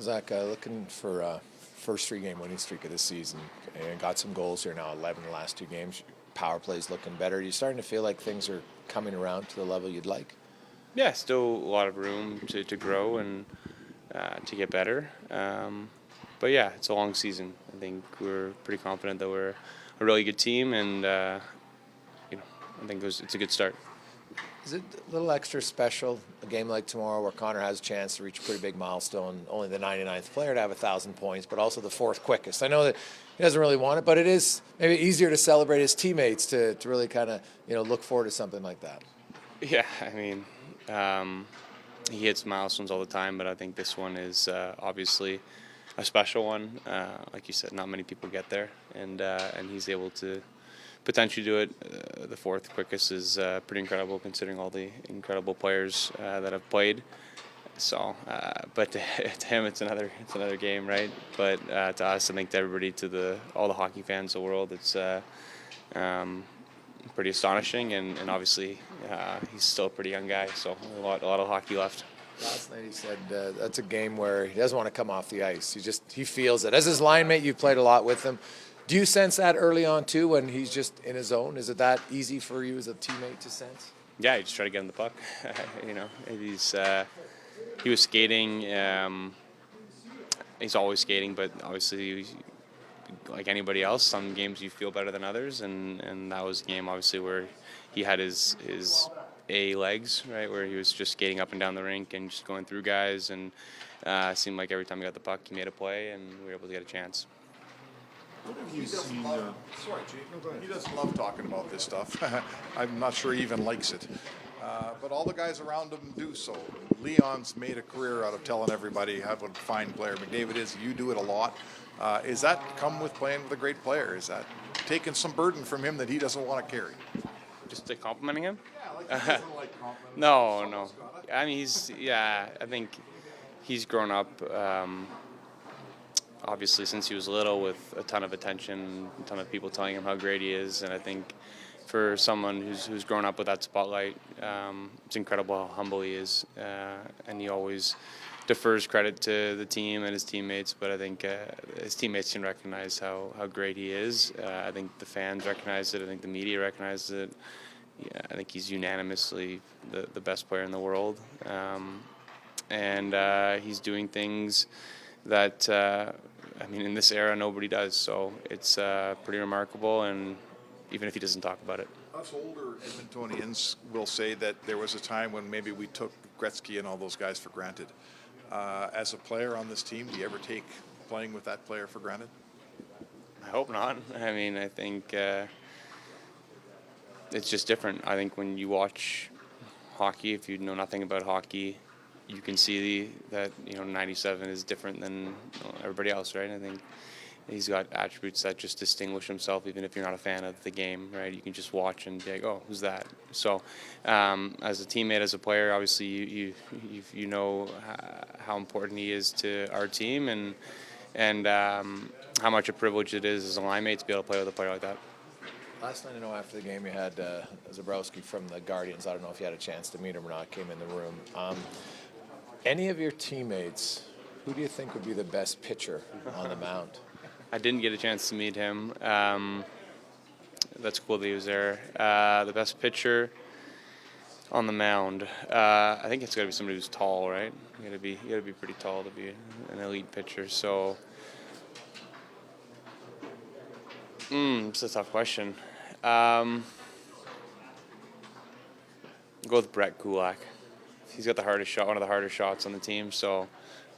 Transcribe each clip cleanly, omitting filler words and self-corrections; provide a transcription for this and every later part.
Zach, looking for first three-game winning streak of this season, and got some goals here now, 11 in the last two games. Power play's looking better. Are you starting to feel like things are coming around to the level you'd like? Yeah, still a lot of room to grow and to get better. But yeah, it's a long season. I think we're pretty confident that we're a really good team, and I think it's a good start. Is it a little extra special, a game like tomorrow where Connor has a chance to reach a pretty big milestone, only the 99th player to have 1,000 points, but also the fourth quickest? I know that he doesn't really want it, but it is maybe easier to celebrate his teammates to really kind of look forward to something like that. Yeah, I mean, he hits milestones all the time, but I think this one is obviously a special one. Like you said, not many people get there, and he's able to potentially do it. The fourth quickest is pretty incredible considering all the incredible players that have played. So, but to him, it's another game, right? But to us, I think to everybody, to all the hockey fans of the world, it's pretty astonishing. And obviously, he's still a pretty young guy, so a lot of hockey left. Last night he said that's a game where he doesn't want to come off the ice. He feels it. As his line mate, you've played a lot with him. Do you sense that early on too when he's just in his zone? Is it that easy for you as a teammate to sense? Yeah, you just try to get him the puck. He was skating. He's always skating, but obviously, like anybody else, some games you feel better than others, and that was a game obviously where he had his A legs, right, where he was just skating up and down the rink and just going through guys, and it seemed like every time he got the puck, he made a play, and we were able to get a chance. What have you seen? Sorry, Jake. He doesn't love talking about this stuff. I'm not sure he even likes it. But all the guys around him do so. Leon's made a career out of telling everybody how a fine player McDavid is. You do it a lot. Is that come with playing with a great player? Is that taking some burden from him that he doesn't want to carry? Just to complimenting him? Yeah, like he doesn't like complimenting. No. I mean, I think he's grown up. Obviously, since he was little, with a ton of attention, a ton of people telling him how great he is, and I think for someone who's grown up with that spotlight, it's incredible how humble he is, and he always defers credit to the team and his teammates. But I think his teammates can recognize how great he is. I think the fans recognize it. I think the media recognizes it. Yeah, I think he's unanimously the best player in the world, and he's doing things that. In this era, nobody does, so it's pretty remarkable, and even if he doesn't talk about it. Us older Edmontonians will say that there was a time when maybe we took Gretzky and all those guys for granted. As a player on this team, do you ever take playing with that player for granted? I hope not. I think it's just different. I think when you watch hockey, if you know nothing about hockey, you can see that 97 is different than everybody else, right? I think he's got attributes that just distinguish himself, even if you're not a fan of the game, right? You can just watch and be like, oh, who's that? So, as a teammate, as a player, obviously you know how important he is to our team, and how much a privilege it is as a line mate to be able to play with a player like that. Last night, I know after the game you had Zabrowski from the Guardians. I don't know if you had a chance to meet him or not, came in the room. Any of your teammates, who do you think would be the best pitcher on the mound? I didn't get a chance to meet him. That's cool that he was there. The best pitcher on the mound. I think it's got to be somebody who's tall, right? You got to be pretty tall to be an elite pitcher. So, it's a tough question. Go with Brett Kulak. He's got one of the hardest shots on the team, so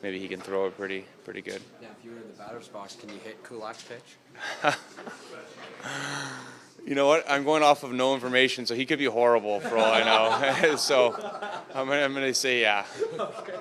maybe he can throw it pretty good. Yeah, if you were in the batter's box, can you hit Kulak's pitch? You know what? I'm going off of no information, so he could be horrible for all I know. So I'm going to say yeah. Okay.